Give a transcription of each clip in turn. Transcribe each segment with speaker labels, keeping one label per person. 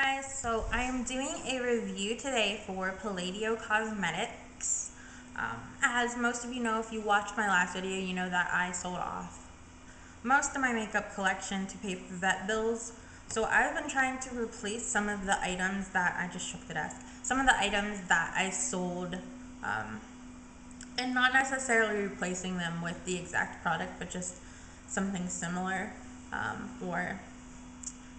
Speaker 1: guys, so I am doing a review today for Palladio Cosmetics. As most of you know, if you watched my last video, you know that I sold off most of my makeup collection to pay for vet bills. So I've been trying to replace some of the items that I just shook the desk. Some of the items that I sold, and not necessarily replacing them with the exact product, but just something similar, or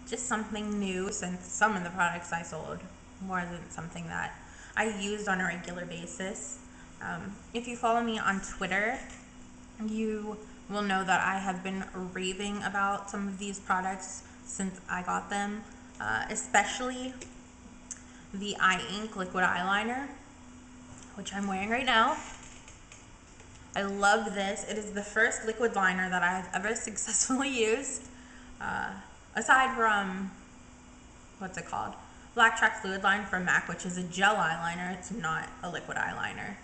Speaker 1: just something new, since some of the products I sold wasn't something that I used on a regular basis. If you follow me on Twitter, you will know that I have been raving about some of these products since I got them, especially the eye ink liquid eyeliner, which I'm wearing right now. I love this. It is the first liquid liner that I've ever successfully used. Aside from, what's it called? Black Track Fluid Line from MAC, which is a gel eyeliner. It's not a liquid eyeliner.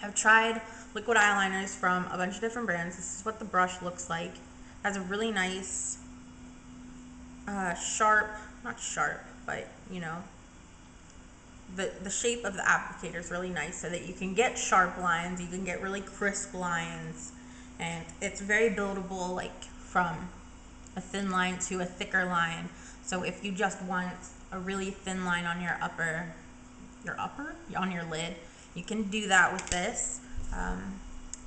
Speaker 1: I've tried liquid eyeliners from a bunch of different brands. This is what the brush looks like. It has a really nice, sharp, not sharp, but you know, the shape of the applicator is really nice so that you can get sharp lines, you can get really crisp lines, and it's very buildable, like from a thin line to a thicker line. So if you just want a really thin line on your on your lid, you can do that with this.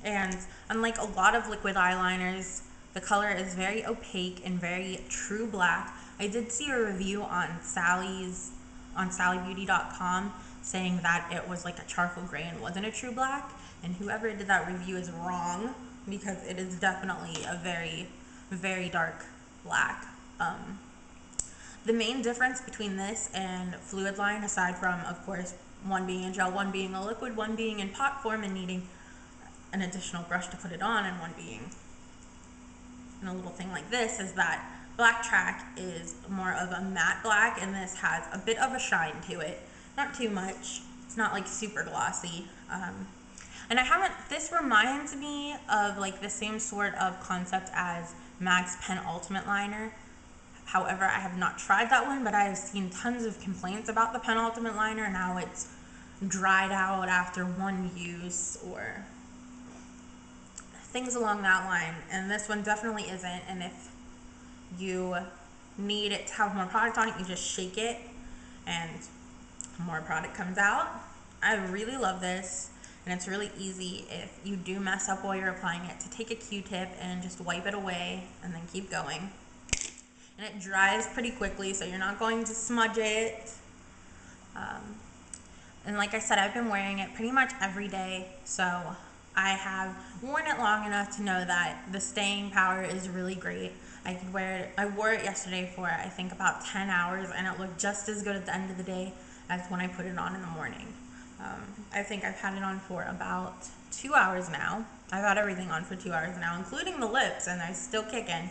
Speaker 1: And unlike a lot of liquid eyeliners, the color is very opaque and very true black. I did see a review on sallybeauty.com saying that it was like a charcoal gray and wasn't a true black, and whoever did that review is wrong, because it is definitely a very, very dark black. The main difference between this and fluid line, aside from of course one being a gel, one being a liquid, one being in pot form and needing an additional brush to put it on, and one being in a little thing like this, is that Black Track is more of a matte black, and this has a bit of a shine to it. Not too much. It's not like super glossy. And this reminds me of like the same sort of concept as MAC's Pen Ultimate Liner. However, I have not tried that one, but I have seen tons of complaints about the Pen Ultimate Liner and how it's dried out after one use or things along that line. And this one definitely isn't. And if you need it to have more product on it, you just shake it and more product comes out. I really love this. And it's really easy, if you do mess up while you're applying it, to take a Q-tip and just wipe it away and then keep going. And it dries pretty quickly, so you're not going to smudge it. And like I said, I've been wearing it pretty much every day, so I have worn it long enough to know that the staying power is really great. I wore it yesterday for I think about 10 hours, and it looked just as good at the end of the day as when I put it on in the morning. I think I've had it on for about 2 hours now. I've had everything on for 2 hours now, including the lips, and they're still kicking.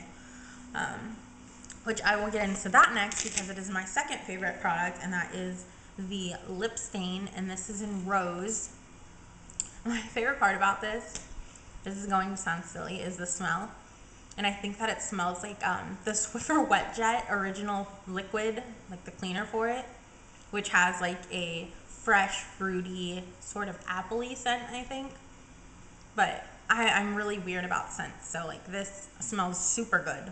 Speaker 1: Which I will get into that next, because it is my second favorite product, and that is the lip stain, and this is in Rose. My favorite part about this is going to sound silly, is the smell. And I think that it smells like the Swiffer Wet Jet original liquid, like the cleaner for it, which has like a fresh, fruity, sort of appley scent, I think. But I'm really weird about scents, so like this smells super good.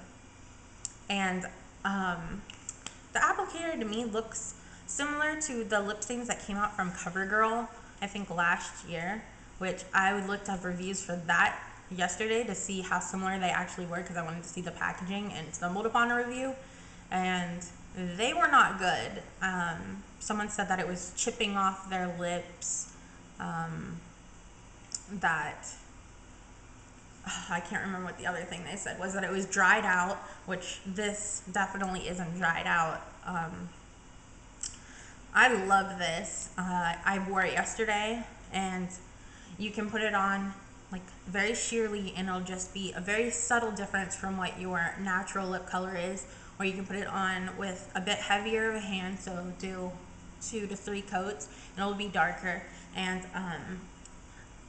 Speaker 1: And the applicator to me looks similar to the lip stains that came out from CoverGirl, I think last year, which I looked up reviews for that yesterday to see how similar they actually were, because I wanted to see the packaging, and stumbled upon a review, and they were not good. Someone said that it was chipping off their lips, I can't remember what the other thing they said was, that it was dried out, which this definitely isn't dried out. I love this. I wore it yesterday, and you can put it on like very sheerly, and it'll just be a very subtle difference from what your natural lip color is, or you can put it on with a bit heavier of a hand, so do 2 to 3 coats, and it'll be darker. And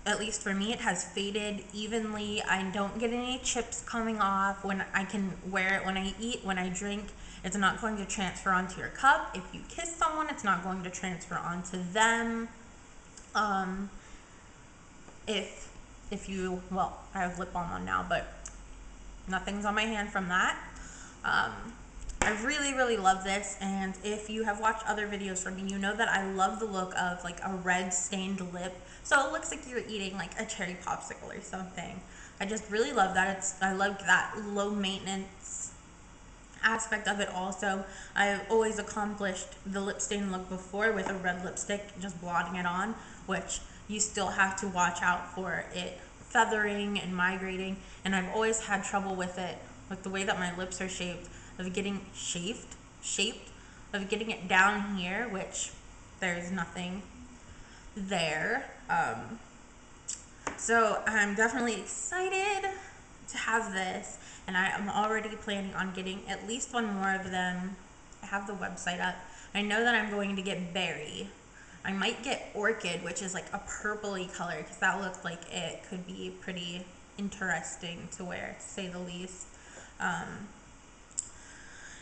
Speaker 1: at least for me, it has faded evenly. I don't get any chips coming off. When I can wear it when I eat, when I drink,
Speaker 2: It's not going to transfer onto your cup. If you kiss someone, it's not going to transfer onto them. If you, well, I have lip balm on now, but nothing's on my hand from that. I really love this, and if you have watched other videos from me, you know that I love the look of like a red stained lip, so it looks like you're eating like a cherry popsicle or something. I just really love that. I love that low maintenance aspect of it also. I've always accomplished the lip stain look before with a red lipstick, just blotting it on, which you still have to watch out for it feathering and migrating, and I've always had trouble with it, with the way that my lips are shaped, of getting shaped, of getting it down here, which there's nothing there. So I'm definitely excited to have this, and I am already planning on getting at least one more of them. I have the website up. I know that I'm going to get berry. I might get orchid, which is like a purpley color, because that looks like it could be pretty interesting to wear, to say the least.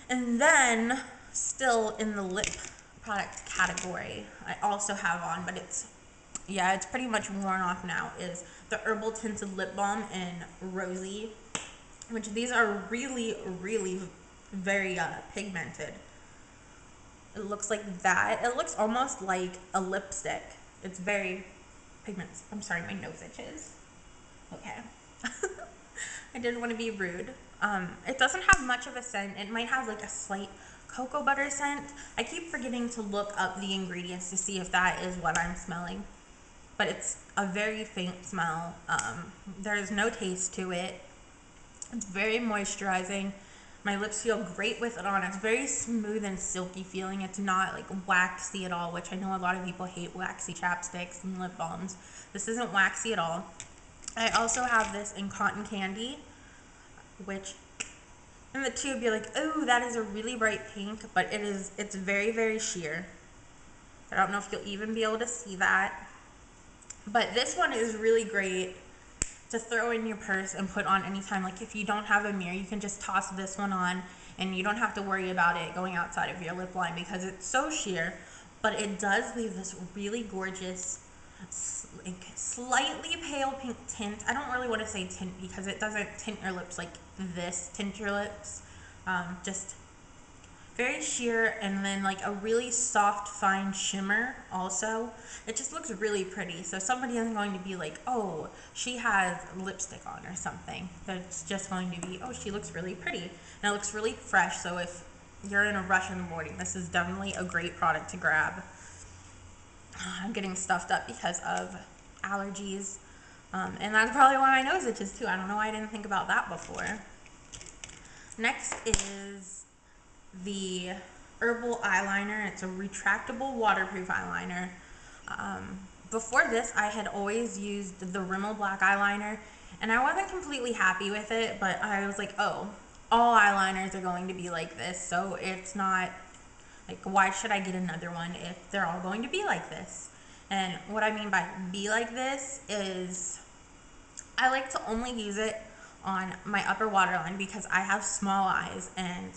Speaker 2: And then, still in the lip product category, I also have on, but it's pretty much worn off now, is the Herbal Tinted Lip Balm in Rosey, which these are really very pigmented. It looks like that. It looks almost like a lipstick. It's very pigmented. I'm sorry, my nose itches. Okay. I didn't want to be rude. It doesn't have much of a scent. It might have like a slight cocoa butter scent. I keep forgetting to look up the ingredients to see if that is what I'm smelling. But it's a very faint smell. There's no taste to it. It's very moisturizing. My lips feel great with it on. It's very smooth and silky feeling. It's not like waxy at all, which I know a lot of people hate waxy chapsticks and lip balms. This isn't waxy at all. I also have this in Cotton Candy, which in the tube you're like, oh, that is a really bright pink, but it's very sheer. I don't know if you'll even be able to see that. But this one is really great to throw in your purse and put on anytime. Like if you don't have a mirror, you can just toss this one on and you don't have to worry about it going outside of your lip line because it's so sheer, but it does leave this really gorgeous, like slightly pale pink tint. I don't really want to say tint because it doesn't tint your lips like this tint your lips. Just very sheer, and then like a really soft fine shimmer also. It just looks really pretty, so somebody isn't going to be like, oh, she has lipstick on or something. That's just going to be, oh, she looks really pretty, and it looks really fresh. So if you're in a rush in the morning, this is definitely a great product to grab. I'm getting stuffed up because of allergies, and that's probably why my nose itches too. I don't know why I didn't think about that before. Next is the herbal eyeliner. It's a retractable waterproof eyeliner. Before this, I had always used the Rimmel black eyeliner, and I wasn't completely happy with it, but I was like, oh, all eyeliners are going to be like this, so it's not like, why should I get another one if they're all going to be like this? And what I mean by be like this is I like to only use it on my upper waterline because I have small eyes, and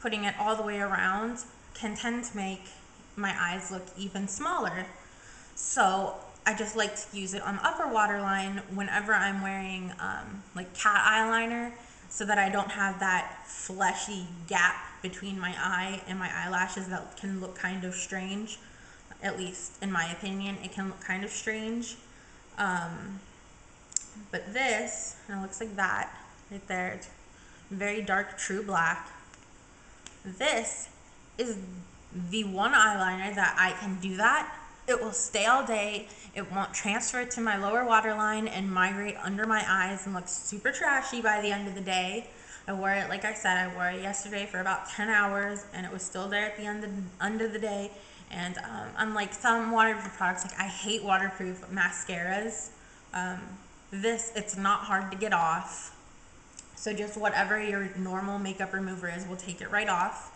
Speaker 2: putting it all the way around can tend to make my eyes look even smaller. So I just like to use it on the upper waterline whenever I'm wearing like cat eyeliner, so that I don't have that fleshy gap between my eye and my eyelashes that can look kind of strange. At least in my opinion, it can look kind of strange. But this, and it looks like that right there. It's very dark true black. This is the one eyeliner that I can do that. It will stay all day. It won't transfer to my lower waterline and migrate under my eyes and look super trashy by the end of the day. I wore it, like I said, I wore it yesterday for about 10 hours, and it was still there at the end of the day. And unlike some waterproof products, like I hate waterproof mascaras. This, it's not hard to get off. So just whatever your normal makeup remover is will take it right off.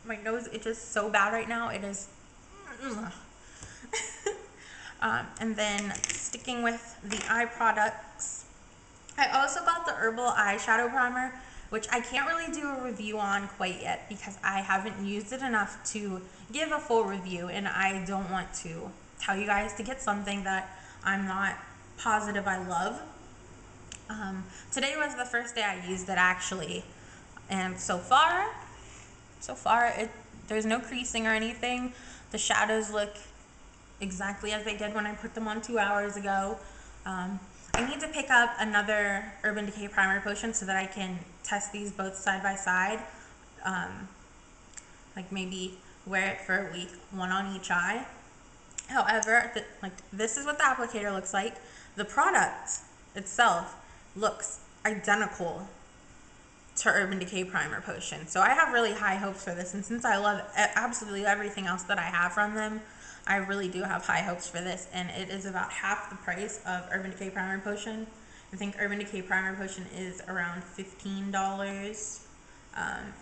Speaker 2: My nose itches so bad right now. It is. And then sticking with the eye products, I also got the herbal eyeshadow primer.
Speaker 1: which I can't really do a review on quite yet because I haven't used it enough to give a full review, and I don't want to tell you guys to get something that I'm not positive I love. Today was the first day I used it actually, and so far there's no creasing or anything. The shadows look exactly as they did when I put them on 2 hours ago. I need to pick up another Urban Decay primer potion so that I can test these both side by side. Like maybe wear it for a week, one on each eye. However, this is what the applicator looks like. The product itself looks identical to Urban Decay primer potion. So I have really high hopes for this, and since I love absolutely everything else that I have from them, I really do have high hopes for this, and it is about half the price of Urban Decay primer potion. I think Urban Decay primer potion is around $15,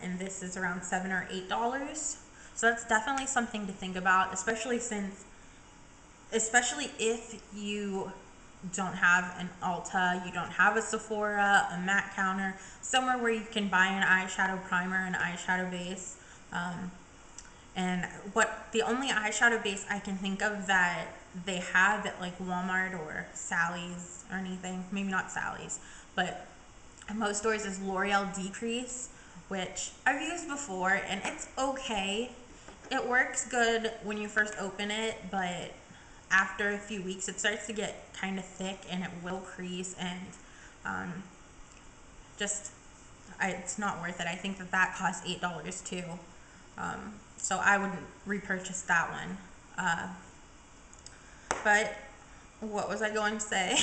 Speaker 1: and this is around $7 or $8. So that's definitely something to think about, especially if you don't have an Ulta, you don't have a Sephora, a MAC counter, somewhere where you can buy an eyeshadow primer, an eyeshadow base. And the only eyeshadow base I can think of that they have at like Walmart or Sally's or anything, maybe not Sally's, but at most stores, is L'Oreal Decrease, which I've used before, and it's okay. It works good when you first open it, but after a few weeks it starts to get kind of thick and it will crease, and it's not worth it. I think that costs $8 too. So I wouldn't repurchase that one. But what was I going to say?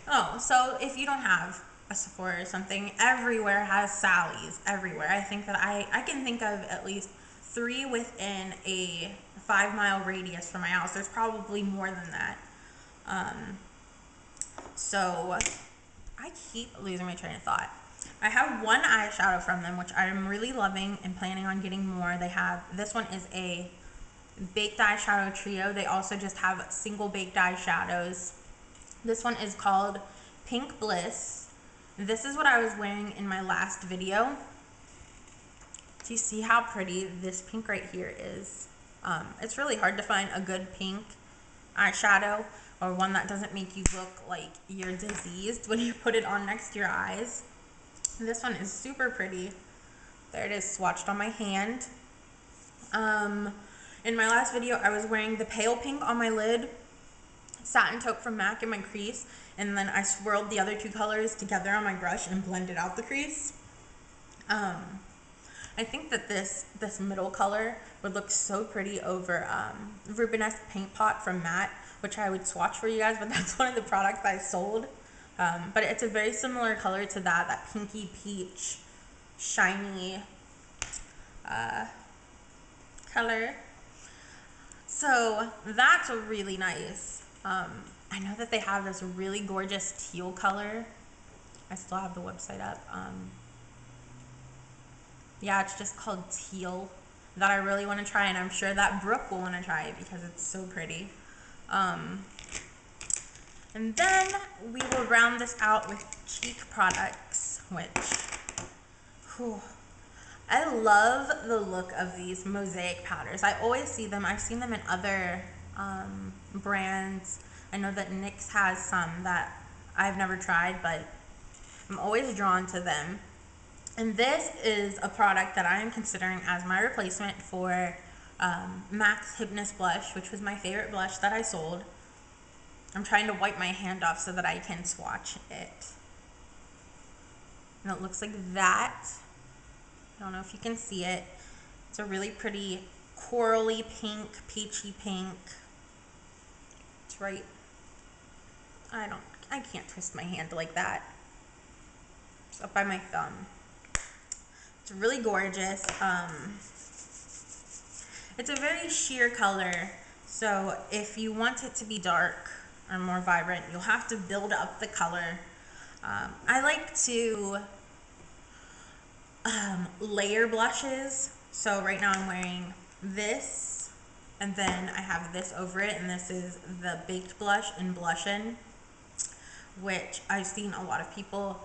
Speaker 1: Oh, so if you don't have a Sephora or something, everywhere has Sally's, everywhere. I think that I can think of at least 3 within a 5-mile radius from my house. There's probably more than that. So I keep losing my train of thought. I have one eyeshadow from them, which I'm really loving and planning on getting more. This one is a baked eyeshadow trio. They also just have single baked eyeshadows. This one is called Pink Bliss. This is what I was wearing in my last video. Do you see how pretty this pink right here is? It's really hard to find a good pink eyeshadow, or one that doesn't make you look like you're diseased when you put it on next to your eyes. This one is super pretty. There it is, swatched on my hand. In my last video, I was wearing the pale pink on my lid, satin taupe from MAC in my crease, and then I swirled the other 2 colors together on my brush and blended out the crease. I think that this middle color would look so pretty over Rubenesque Paint Pot from Matte, which I would swatch for you guys, but that's one of the products I sold. But it's a very similar color to that pinky peach shiny color. So that's really nice. I know that they have this really gorgeous teal color. I still have the website up. Yeah, it's just called Teal, that I really want to try, and I'm sure that Brooke will want to try it because it's so pretty. And then we will round this out with cheek products, which, I love the look of these mosaic powders. I always see them. I've seen them in other brands. I know that NYX has some that I've never tried, but I'm always drawn to them. And this is a product that I am considering as my replacement for MAC's Hypnous Blush, which was my favorite blush that I sold. I'm trying to wipe my hand off so that I can swatch it. And it looks like that. I don't know if you can see it. It's a really pretty corally pink, peachy pink. It's right. I can't twist my hand like that. It's up by my thumb. It's really gorgeous. It's a very sheer color, so if you want it to be dark or more vibrant, you'll have to build up the color. I like to layer blushes. So right now I'm wearing this, and then I have this over it, and this is the Baked Blush in Blushin, which I've seen a lot of people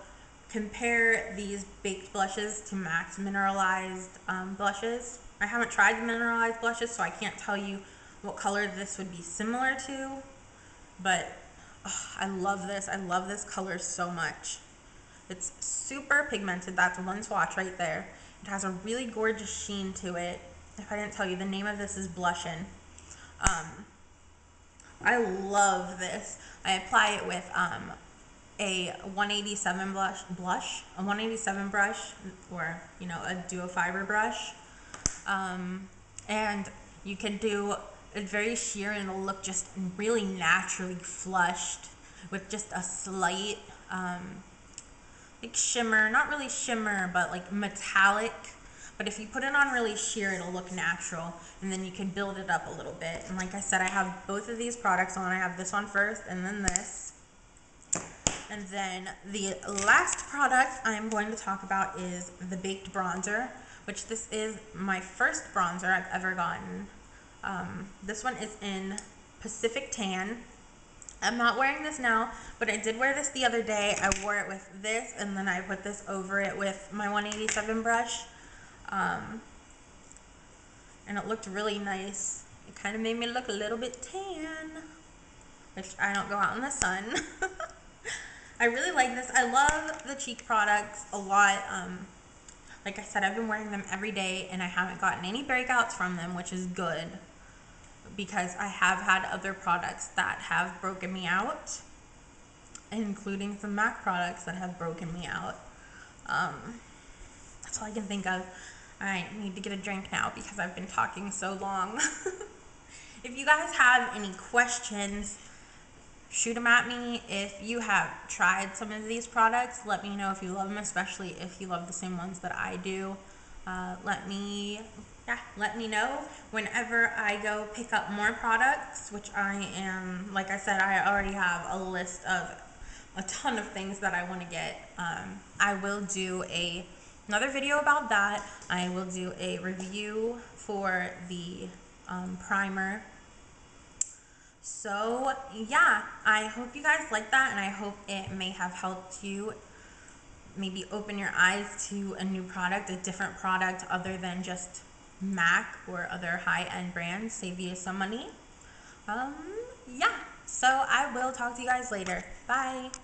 Speaker 1: compare these baked blushes to MAC's mineralized blushes. I haven't tried the mineralized blushes, so I can't tell you what color this would be similar to, but I love this. I love this color so much. It's super pigmented. That's one swatch right there. It has a really gorgeous sheen to it. If I didn't tell you, the name of this is Blushin. I love this. I apply it with a 187 a 187 brush, or a duo fiber brush, and you can do it very sheer and it'll look just really naturally flushed with just a slight like shimmer, not really shimmer, but like metallic. But if you put it on really sheer, it'll look natural, and then you can build it up a little bit. And like I said, I have both of these products on. I have this one first and then this. And then the last product I'm going to talk about is the Baked Bronzer, which this is my first bronzer I've ever gotten. This one is in Pacific Tan. I'm not wearing this now, but I did wear this the other day. I wore it with this, and then I put this over it with my 187 brush. And it looked really nice. It kind of made me look a little bit tan, which I don't go out in the sun. I really like this. I love the cheek products a lot. Like I said, I've been wearing them every day, and I haven't gotten any breakouts from them, which is good, because I have had other products that have broken me out, including some MAC products that have broken me out. That's all I can think of. I need to get a drink now because I've been talking so long. If you guys have any questions, shoot them at me. If you have tried some of these products, let me know if you love them, especially if you love the same ones that I do. Let me know whenever I go pick up more products, which I am, like I said, I already have a list of a ton of things that I want to get. I will do another video about that. I will do a review for the primer. So yeah, I hope you guys like that, and I hope it may have helped you maybe open your eyes to a new product, a different product other than just MAC or other high-end brands, save you some money. Yeah, so I will talk to you guys later. Bye.